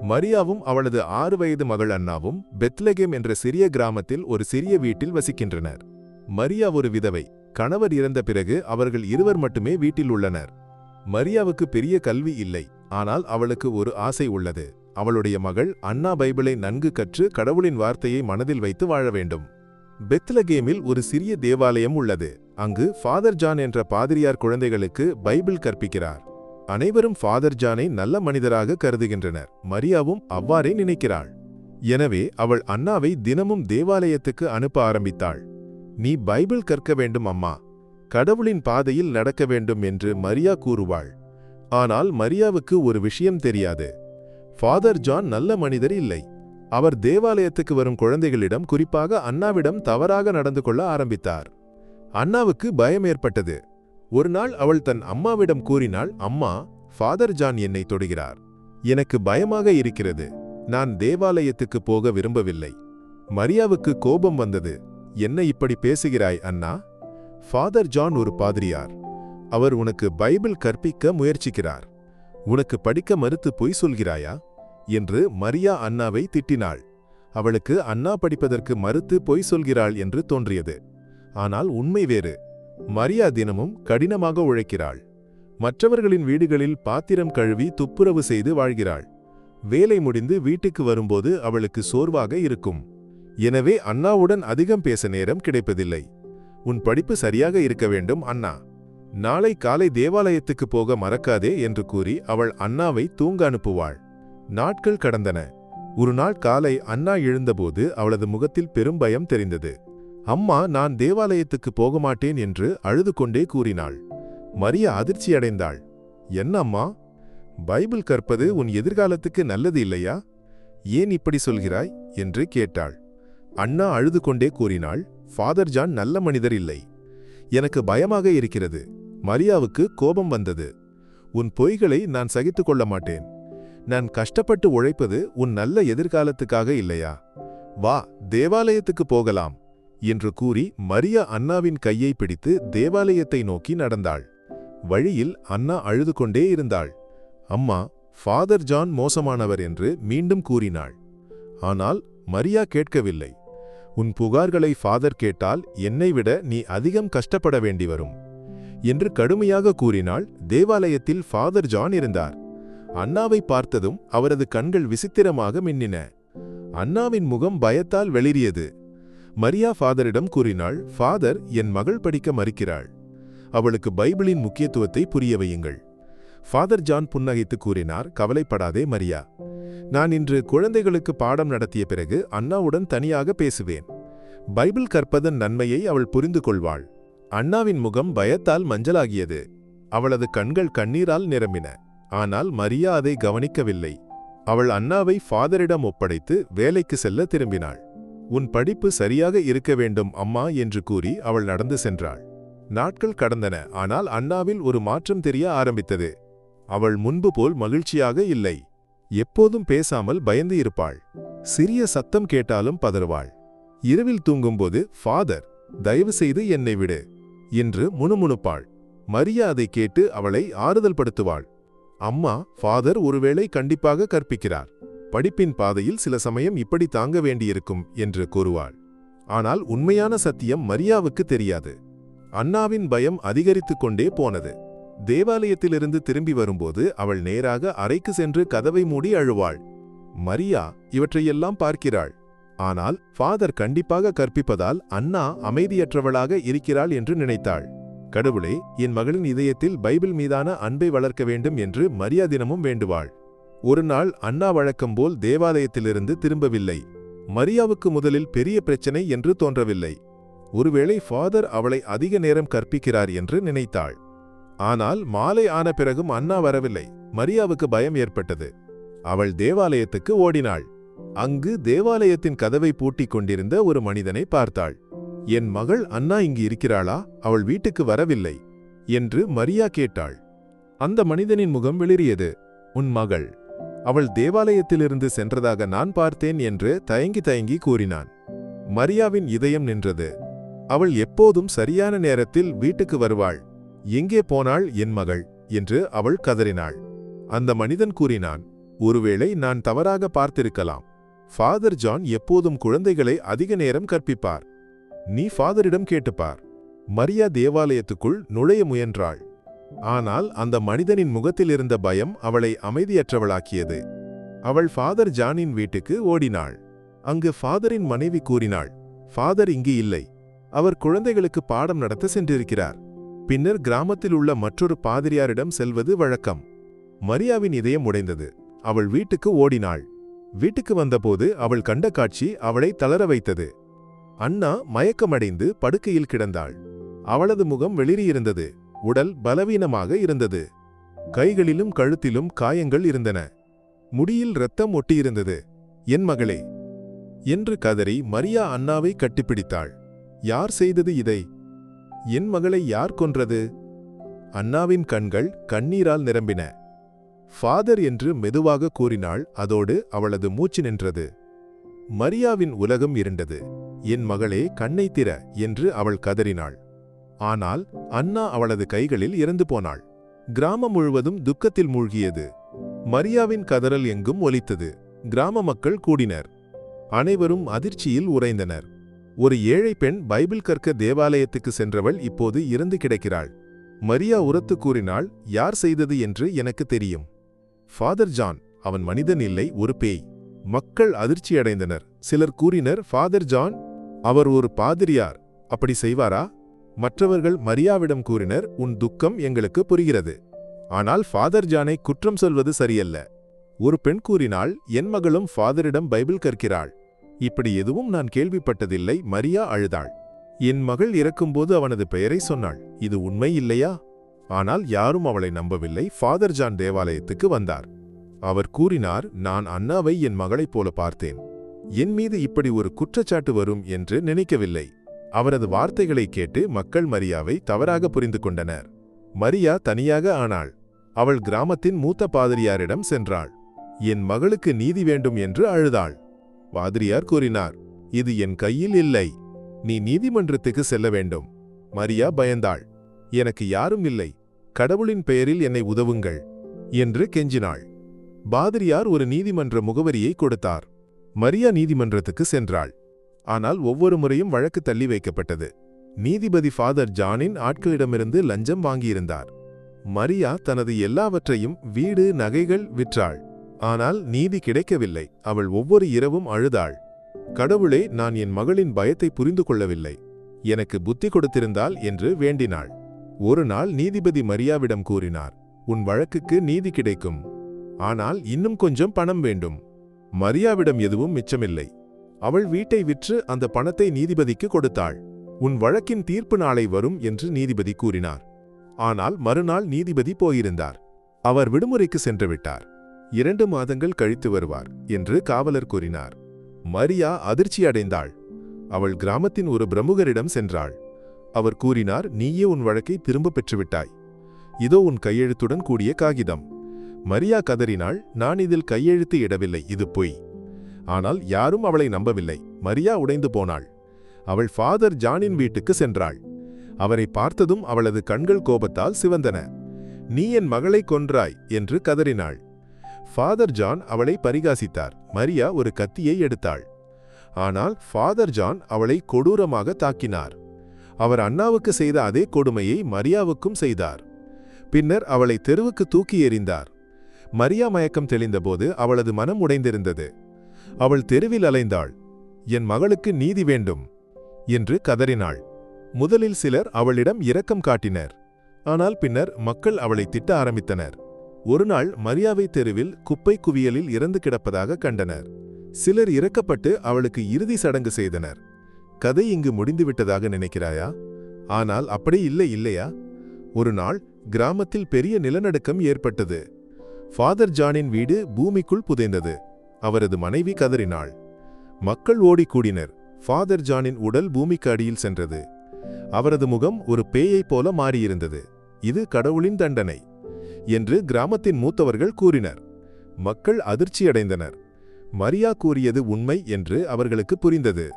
மரியாவும் அவளது 6 வயது மகள் அன்னாவும் பெத்லகேம் என்ற சிறிய கிராமத்தில் ஒரு சிறிய வீட்டில் வசிக்கின்றனர். மரியா ஒரு விதவை. கணவர் இறந்த பிறகு அவர்கள் இருவர் மட்டுமே வீட்டில் உள்ளனர். மரியாவுக்கு பெரிய கல்வி இல்லை, ஆனால் அவளுக்கு ஒரு ஆசை உள்ளது. அவளுடைய மகள் அன்னா பைபிளை நன்கு கற்று கடவுளின் வார்த்தையை மனதில் வைத்து வாழ வேண்டும். பெத்லகேமில் ஒரு சிறிய தேவாலயம் உள்ளது. அங்கு ஃபாதர் ஜான் என்ற பாதிரியார் குழந்தைகளுக்கு பைபிள் கற்பிக்கிறார். அனைவரும் ஃபாதர் ஜானை நல்ல மனிதராக கருதுகின்றனர். மரியாவும் அவ்வாறே நினைக்கிறாள். எனவே அவள் அன்னாவை தினமும் தேவாலயத்துக்கு அனுப்ப ஆரம்பித்தாள். நீ பைபிள் கற்க வேண்டும் அம்மா, கடவுளின் பாதையில் நடக்க வேண்டும் என்று மரியா கூறுவாள். ஆனால் மரியாவுக்கு ஒரு விஷயம் தெரியாது. ஃபாதர் ஜான் நல்ல மனிதர் இல்லை. அவர் தேவாலயத்துக்கு வரும் குழந்தைகளிடம், குறிப்பாக அன்னாவிடம் தவறாக நடந்து கொள்ள ஆரம்பித்தார். அன்னாவுக்கு பயம் ஏற்பட்டது. ஒரு நாள் அவள் தன் அம்மாவிடம் கூறினாள், அம்மா, ஃபாதர் ஜான் என்னை தொடுகிறார். எனக்கு பயமாக இருக்கிறது. நான் தேவாலயத்துக்கு போக விரும்பவில்லை. மரியாவுக்கு கோபம் வந்தது. என்ன இப்படி பேசுகிறாய் அண்ணா? ஃபாதர் ஜான் ஒரு பாதிரியார். அவர் உனக்கு பைபிள் கற்பிக்க முயற்சிக்கிறார். உனக்கு படிக்க மறுத்து பொய் சொல்கிறாயா என்று மரியா அன்னாவை திட்டினாள். அவளுக்கு அன்னா படிப்பதற்கு மறுத்து பொய் சொல்கிறாள் என்று தோன்றியது. ஆனால் உண்மை வேறு. மரியா தினமும் கடினமாக உழைக்கிறாள். மற்றவர்களின் வீடுகளில் பாத்திரம் கழுவி துப்புரவு செய்து வாழ்கிறாள். வேலை முடிந்து வீட்டுக்கு வரும்போது அவளுக்கு சோர்வாக இருக்கும். எனவே அன்னாவுடன் அதிகம் பேச நேரம் கிடைப்பதில்லை. உன் படிப்பு சரியாக இருக்க வேண்டும் அண்ணா. நாளை காலை தேவாலயத்துக்கு போக மறக்காதே என்று கூறி அவள் அன்னாவை தூங்க அனுப்புவாள். நாட்கள் கடந்தன. ஒரு நாள் காலை அன்னா எழுந்தபோது அவளது முகத்தில் பெரும் பயம் தெரிந்தது. அம்மா, நான் தேவாலயத்துக்கு போக மாட்டேன் என்று அழுது கொண்டே கூறினாள். மரியா அதிர்ச்சியடைந்தாள். என்ன அம்மா, பைபிள் கற்பது உன் எதிர்காலத்துக்கு நல்லது இல்லையா? ஏன் இப்படி சொல்கிறாய் என்று கேட்டாள். அன்னா அழுது கொண்டே கூறினாள், ஃபாதர் ஜான் நல்ல மனிதர் இல்லை. எனக்கு பயமாக இருக்கிறது. மரியாவுக்கு கோபம் வந்தது. உன் பொய்களை நான் சகித்துக் கொள்ள மாட்டேன். நான் கஷ்டப்பட்டு உழைப்பது உன் நல்ல எதிர்காலத்துக்காக இல்லையா? வா, தேவாலயத்துக்கு போகலாம் என்று கூறி மரியா அன்னாவின் கையை பிடித்து தேவாலயத்தை நோக்கி நடந்தாள். வழியில் அன்னா அழுது கொண்டே இருந்தாள். அம்மா, ஃபாதர் ஜான் மோசமானவர் என்று மீண்டும் கூறினாள். ஆனால் மரியா கேட்கவில்லை. உன் புகார்களை ஃபாதர் கேட்டால் என்னை விட நீ அதிகம் கஷ்டப்பட வேண்டி வரும் என்று கடுமையாக கூறினாள். தேவாலயத்தில் ஃபாதர் ஜான் இருந்தார். அன்னாவை பார்த்ததும் அவரது கண்கள் விசித்திரமாக மின்னின. அன்னாவின் முகம் பயத்தால் வெளிரியது. மரியா ஃபாதரிடம் கூறினாள், ஃபாதர், என் மகள் படிக்க மறுக்கிறாள். அவளுக்கு பைபிளின் முக்கியத்துவத்தை புரிய வையுங்கள். ஃபாதர் ஜான் புன்னகைத்து கூறினார், கவலைப்படாதே மரியா. நான் இன்று குழந்தைகளுக்கு பாடம் நடத்திய பிறகு அன்னாவுடன் தனியாக பேசுவேன். பைபிள் கற்பதன் நன்மையை அவள் புரிந்து கொள்வாள். அன்னாவின் முகம் பயத்தால் மஞ்சளாகியது. அவளது கண்கள் கண்ணீரால் நிரம்பின. ஆனால் மரியா அதை கவனிக்கவில்லை. அவள் அன்னாவை ஃபாதரிடம் ஒப்படைத்து வேலைக்கு செல்ல திரும்பினாள். உன் படிப்பு சரியாக இருக்க வேண்டும் அம்மா என்று கூறி அவள் நடந்து சென்றாள். நாட்கள் கடந்தன. ஆனால் அன்னாவில் ஒரு மாற்றம் தெரிய ஆரம்பித்தது. அவள் முன்பு போல் மகிழ்ச்சியாக இல்லை. எப்போதும் பேசாமல் பயந்து இருப்பாள். சிறிய சத்தம் கேட்டாலும் பதறுவாள். இரவில் தூங்கும்போது, ஃபாதர், தயவு செய்து என்னை விடு என்று முணுமுணுப்பாள். மரியா அதை கேட்டு அவளை ஆறுதல் படுத்துவாள். அம்மா, ஃபாதர் ஒருவேளை கண்டிப்பாக கற்பிக்கிறார். படிப்பின் பாதையில் சில சமயம் இப்படி தாங்க வேண்டியிருக்கும் என்று கூறுவாள். ஆனால் உண்மையான சத்தியம் மரியாவுக்கு தெரியாது. அன்னாவின் பயம் அதிகரித்து கொண்டே போனது. தேவாலயத்திலிருந்து திரும்பி வரும்போது அவள் நேராக அறைக்கு சென்று கதவை மூடி அழுவாள். மரியா இவற்றையெல்லாம் பார்க்கிறாள். ஆனால் ஃபாதர் கண்டிப்பாக கற்பிப்பதால் அன்னா அமைதியற்றவளாக இருக்கிறாள் என்று நினைத்தாள். கடவுளே, என் மகளின் இதயத்தில் பைபிள் மீதான அன்பை வளர்க்க வேண்டும் என்று மரியா தினமும் வேண்டுவாள். ஒரு நாள் அன்னா வழக்கம்போல் தேவாலயத்திலிருந்து திரும்பவில்லை. மரியாவுக்கு முதலில் பெரிய பிரச்சனை என்று தோன்றவில்லை. ஒருவேளை ஃபாதர் அவளை அதிக நேரம் கற்பிக்கிறார் என்று நினைத்தாள். ஆனால் மாலை ஆன பிறகும் அன்னா வரவில்லை. மரியாவுக்கு பயம் ஏற்பட்டது. அவள் தேவாலயத்துக்கு ஓடினாள். அங்கு தேவாலயத்தின் கதவை பூட்டிக் கொண்டிருந்த ஒரு மனிதனை பார்த்தாள். என் மகள் அன்னா இங்கு இருக்கிறாளா? அவள் வீட்டுக்கு வரவில்லை என்று மரியா கேட்டாள். அந்த மனிதனின் முகம் வெளிரியது. உன் மகள், அவள் தேவாலயத்திலிருந்து சென்றதாக நான் பார்த்தேன் என்று தயங்கி தயங்கி கூறினான். மரியாவின் இதயம் நின்றது. அவள் எப்போதும் சரியான நேரத்தில் வீட்டுக்கு வருவாள். எங்கே போனாள் என் மகள் என்று அவள் கதறினாள். அந்த மனிதன் கூறினான், ஒருவேளை நான் தவறாக பார்த்திருக்கலாம். ஃபாதர் ஜான் எப்போதும் குழந்தைகளை அதிக நேரம் கற்பிப்பார். நீ ஃபாதரிடம் கேட்டுப்பார். மரியா தேவாலயத்துக்குள் நுழைய முயன்றாள். ஆனால் அந்த மனிதனின் முகத்தில் இருந்த பயம் அவளை அமைதியற்றவளாக்கியது. அவள் ஃபாதர் ஜானின் வீட்டுக்கு ஓடினாள். அங்கு ஃபாதரின் மனைவி கூறினாள், ஃபாதர் இங்கு இல்லை. அவர் குழந்தைகளுக்கு பாடம் நடத்த சென்றிருக்கிறார். பின்னர் கிராமத்தில் உள்ள மற்றொரு பாதிரியாரிடம் செல்வது வழக்கம். மரியாவின் இதயம் உடைந்தது. அவள் வீட்டுக்கு ஓடினாள். வீட்டுக்கு வந்தபோது அவள் கண்ட காட்சி அவளை தளர வைத்தது. அன்னா மயக்கமடைந்து படுக்கையில் கிடந்தாள். அவளது முகம் வெளிரியிருந்தது. உடல் பலவீனமாக இருந்தது. கைகளிலும் கழுத்திலும் காயங்கள் இருந்தன. முடியில் இரத்தம் ஒட்டியிருந்தது. என் மகளே என்று கதறி மரியா அன்னாவை கட்டிப்பிடித்தாள். யார் செய்தது இதை? என் மகளை யார் கொன்றது? அன்னாவின் கண்கள் கண்ணீரால் நிரம்பின. ஃபாதர் என்று மெதுவாக கூறினாள். அதோடு அவளது மூச்சு நின்றது. மரியாவின் உலகம் இருண்டது. என் மகளே, கண்ணை திற என்று அவள் கதறினாள். ஆனால் அன்னா அவளது கைகளில் இறந்து போனாள். கிராமம் முழுவதும் துக்கத்தில் மூழ்கியது. மரியாவின் கதறல் எங்கும் ஒலித்தது. கிராம மக்கள் கூடினர். அனைவரும் அதிர்ச்சியில் உறைந்தனர். ஒரு ஏழை பெண் பைபிள் கற்க தேவாலயத்துக்கு சென்றவள் இப்போது இறந்து கிடக்கிறாள். மரியா உரத்து கூறினாள், யார் செய்தது என்று எனக்கு தெரியும். Father John. அவன் மனிதன் இல்லை, ஒரு பேய். மக்கள் அதிர்ச்சியடைந்தனர். சிலர் கூறினர், ஃபாதர் ஜான் அவர் ஒரு பாதிரியார், அப்படி செய்வாரா? மற்றவர்கள் மரியாவிடம் கூறினர், உன் துக்கம் எங்களுக்கு புரிகிறது. ஆனால் ஃபாதர் ஜானை குற்றம் சொல்வது சரியல்ல. ஒரு பெண் கூறினாள், என் மகளும் ஃபாதரிடம் பைபிள் கற்கிறாள். இப்படி எதுவும் நான் கேள்விப்பட்டதில்லை. மரியா அழுதாள். என் மகள் இறக்கும்போது அவனது பெயரை சொன்னாள். இது உண்மை இல்லையா? ஆனால் யாரும் அவளை நம்பவில்லை. ஃபாதர் ஜான் தேவாலயத்துக்கு வந்தார். அவர் கூறினார், நான் அன்னாவை என் மகளைப் போல பார்த்தேன். என் மீது இப்படி ஒரு குற்றச்சாட்டு வரும் என்று நினைக்கவில்லை. அவரது வார்த்தைகளை கேட்டு மக்கள் மரியாவை தவறாக புரிந்து கொண்டனர். மரியா தனியாக ஆனாள். அவள் கிராமத்தின் மூத்த பாதிரியாரிடம் சென்றாள். என் மகளுக்கு நீதி வேண்டும் என்று அழுதாள். பாதிரியார் கூறினார், இது என் கையில் இல்லை. நீ நீதிமன்றத்துக்கு செல்ல வேண்டும். மரியா பயந்தாள். எனக்கு யாரும் இல்லை. கடவுளின் பெயரில் என்னை உதவுங்கள் என்று கெஞ்சினாள். பாதிரியார் ஒரு நீதிமன்ற முகவரியை கொடுத்தார். மரியா நீதிமன்றத்துக்கு சென்றாள். ஆனால் ஒவ்வொரு முறையும் வழக்கு தள்ளி வைக்கப்பட்டது. நீதிபதி ஃபாதர் ஜானின் ஆட்களிடமிருந்து லஞ்சம் வாங்கியிருந்தார். மரியா தனது எல்லாவற்றையும், வீடு, நகைகள் விற்றாள். ஆனால் நீதி கிடைக்கவில்லை. அவள் ஒவ்வொரு இரவும் அழுதாள். கடவுளே, நான் என் மகளின் பயத்தை புரிந்து கொள்ளவில்லை. எனக்கு புத்தி கொடுத்திருந்தால் என்று வேண்டினாள். ஒரு நாள் நீதிபதி மரியாவிடம் கூறினார், உன் வழக்குக்கு நீதி கிடைக்கும். ஆனால் இன்னும் கொஞ்சம் பணம் வேண்டும். மரியாவிடம் எதுவும் மிச்சமில்லை. அவள் வீட்டை விற்று அந்த பணத்தை நீதிபதிக்கு கொடுத்தாள். உன் வழக்கின் தீர்ப்பு நாளை வரும் என்று நீதிபதி கூறினார். ஆனால் மறுநாள் நீதிபதி போயிருந்தார். அவர் விடுமுறைக்கு சென்று விட்டார். 2 மாதங்கள் கழித்து வருவார் என்று காவலர் கூறினார். மரியா அதிர்ச்சியடைந்தாள். அவள் கிராமத்தின் ஒரு பிரமுகரிடம் சென்றாள். அவர் கூறினார், நீயே உன் வழக்கை திரும்ப பெற்றுவிட்டாய். இதோ உன் கையெழுத்துடன் கூடிய காகிதம். மரியா கதறினாள், நான் இதில் கையெழுத்து இடவில்லை, இது பொய். ஆனால் யாரும் அவளை நம்பவில்லை. மரியா உடைந்து போனாள். அவள் ஃபாதர் ஜானின் வீட்டுக்கு சென்றாள். அவரை பார்த்ததும் அவளது கண்கள் கோபத்தால் சிவந்தன. நீ என் மகளை கொன்றாய் என்று கதறினாள். ஃபாதர் ஜான் அவளை பரிகாசித்தார். மரியா ஒரு கத்தியை எடுத்தாள். ஆனால் ஃபாதர் ஜான் அவளை கொடூரமாக தாக்கினார். அவர் அன்னாவுக்கு செய்த அதே கொடுமையை மரியாவுக்கும் செய்தார். பின்னர் அவளை தெருவுக்கு தூக்கி எறிந்தார். மரியா மயக்கம் தெளிந்தபோது அவளது மனம் உடைந்திருந்தது. அவள் தெருவில் அலைந்தாள். என் மகளுக்கு நீதி வேண்டும் என்று கதறினாள். முதலில் சிலர் அவளிடம் இரக்கம் காட்டினர். ஆனால் பின்னர் மக்கள் அவளை திட்ட ஆரம்பித்தனர். ஒருநாள் மரியாவை தெருவில் குப்பை குவியலில் இறந்து கிடப்பதாக கண்டனர். சிலர் இறக்கப்பட்டு அவளுக்கு இறுதி சடங்கு செய்தனர். கதை இங்கு முடிந்துவிட்டதாக நினைக்கிறாயா? ஆனால் அப்படி இல்லை, இல்லையா? ஒரு நாள் கிராமத்தில் பெரிய நிலநடுக்கம் ஏற்பட்டது. ஃபாதர் ஜானின் வீடு பூமிக்குள் புதைந்தது. அவரது மனைவி கதறினாள். மக்கள் ஓடிக்கூடினர். ஃபாதர் ஜானின் உடல் பூமிக்கு அடியில் சென்றது. அவரது முகம் ஒரு பேயைப் போல மாறியிருந்தது. இது கடவுளின் தண்டனை என்று கிராமத்தின் மூத்தவர்கள் கூறினர். மக்கள் அதிர்ச்சியடைந்தனர். மரியா கூறியது உண்மை என்று அவர்களுக்கு புரிந்தது.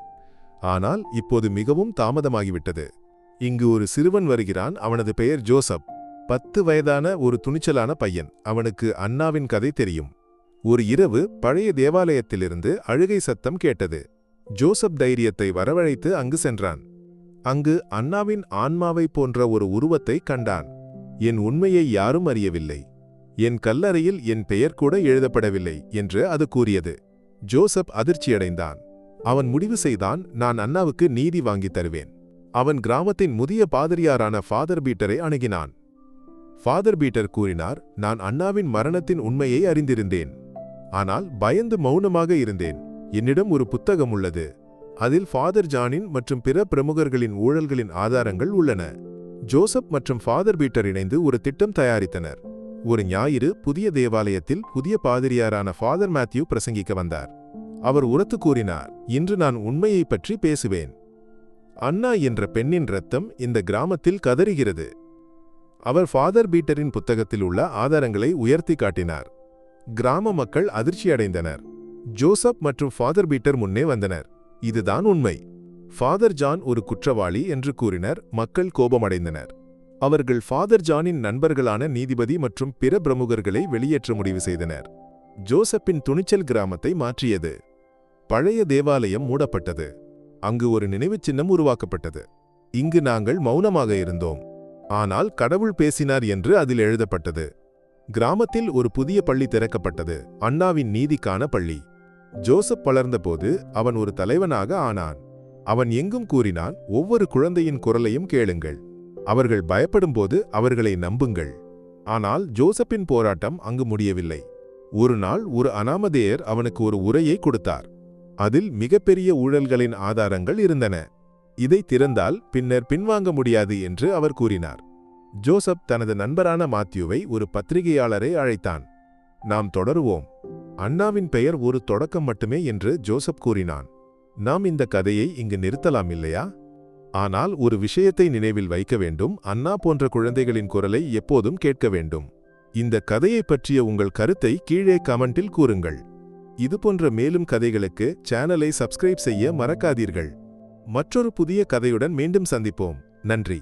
ஆனால் இப்போது மிகவும் தாமதமாகிவிட்டது. இங்கு ஒரு சிறுவன் வருகிறான். அவனது பெயர் ஜோசப். 10 வயதான ஒரு துணிச்சலான பையன். அவனுக்கு அன்னாவின் கதை தெரியும். ஒரு இரவு பழைய தேவாலயத்திலிருந்து அழுகை சத்தம் கேட்டது. ஜோசப் தைரியத்தை வரவழைத்து அங்கு சென்றான். அங்கு அன்னாவின் ஆன்மாவைப் போன்ற ஒரு உருவத்தை கண்டான். என் உண்மையை யாரும் அறியவில்லை, என் கல்லறையில் என் பெயர் கூட எழுதப்படவில்லை என்று அது கூறியது. ஜோசப் அதிர்ச்சியடைந்தான். அவன் முடிவு செய்தான், நான் அன்னாவுக்கு நீதி வாங்கித் தருவேன். அவன் கிராமத்தின் முதிய பாதிரியாரான ஃபாதர் பீட்டரை அணுகினான். ஃபாதர் பீட்டர் கூறினார், நான் அன்னாவின் மரணத்தின் உண்மையை அறிந்திருந்தேன். ஆனால் பயந்து மௌனமாக இருந்தேன். என்னிடம் ஒரு புத்தகம் உள்ளது. அதில் ஃபாதர் ஜானின் மற்றும் பிற பிரமுகர்களின் ஊழல்களின் ஆதாரங்கள் உள்ளன. ஜோசப் மற்றும் ஃபாதர் பீட்டர் இணைந்து ஒரு திட்டம் தயாரித்தனர். ஒரு ஞாயிறு புதிய தேவாலயத்தில் புதிய பாதிரியாரான ஃபாதர் மேத்யூ பிரசங்கிக்க வந்தார். அவர் உரத்து கூறினார், இன்று நான் உண்மையை பற்றி பேசுவேன். அன்னா என்ற பெண்ணின் இரத்தம் இந்த கிராமத்தில் கதறுகிறது. அவர் ஃபாதர் பீட்டரின் புத்தகத்தில் உள்ள ஆதாரங்களை உயர்த்தி காட்டினார். கிராம மக்கள் அதிர்ச்சியடைந்தனர். ஜோசப் மற்றும் ஃபாதர் பீட்டர் முன்னே வந்தனர். இதுதான் உண்மை. ஃபாதர் ஜான் ஒரு குற்றவாளி என்று கூறினர். மக்கள் கோபமடைந்தனர். அவர்கள் ஃபாதர் ஜானின் நண்பர்களான நீதிபதி மற்றும் பிற பிரமுகர்களை வெளியேற்ற முடிவு செய்தனர். ஜோசப்பின் துணிச்சல் கிராமத்தை மாற்றியது. பழைய தேவாலயம் மூடப்பட்டது. அங்கு ஒரு நினைவுச் சின்னம் உருவாக்கப்பட்டது. இங்கு நாங்கள் மௌனமாக இருந்தோம், ஆனால் கடவுள் பேசினார் என்று அதில் எழுதப்பட்டது. கிராமத்தில் ஒரு புதிய பள்ளி திறக்கப்பட்டது, அன்னாவின் நீதிக்கான பள்ளி. ஜோசப் வளர்ந்தபோது அவன் ஒரு தலைவனாக ஆனான். அவன் எங்கும் கூறினான், ஒவ்வொரு குழந்தையின் குரலையும் கேளுங்கள். அவர்கள் பயப்படும்போது அவர்களை நம்புங்கள். ஆனால் ஜோசப்பின் போராட்டம் அங்கு முடியவில்லை. ஒரு நாள் ஒரு அனாமதேயர் அவனுக்கு ஒரு உரையை கொடுத்தார். அதில் மிகப்பெரிய ஊழல்களின் ஆதாரங்கள் இருந்தன. இதை திறந்தால் பின்னர் பின்வாங்க முடியாது என்று அவர் கூறினார். ஜோசப் தனது நண்பரான மாத்யூவை ஒரு பத்திரிகையாளரை அழைத்தான். நாம் தொடருவோம். அன்னாவின் பெயர் ஒரு தொடக்கம் மட்டுமே என்று ஜோசப் கூறினான். நாம் இந்த கதையை இங்கு நிறுத்தலாம் இல்லையா? ஆனால் ஒரு விஷயத்தை நினைவில் வைக்க வேண்டும், அன்னா போன்ற குழந்தைகளின் குரலை எப்போதும் கேட்க வேண்டும். இந்த கதையை பற்றிய உங்கள் கருத்தை கீழே கமெண்டில் கூறுங்கள். இதுபோன்ற மேலும் கதைகளுக்கு சேனலை சப்ஸ்கிரைப் செய்ய மறக்காதீர்கள். மற்றொரு புதிய கதையுடன் மீண்டும் சந்திப்போம். நன்றி.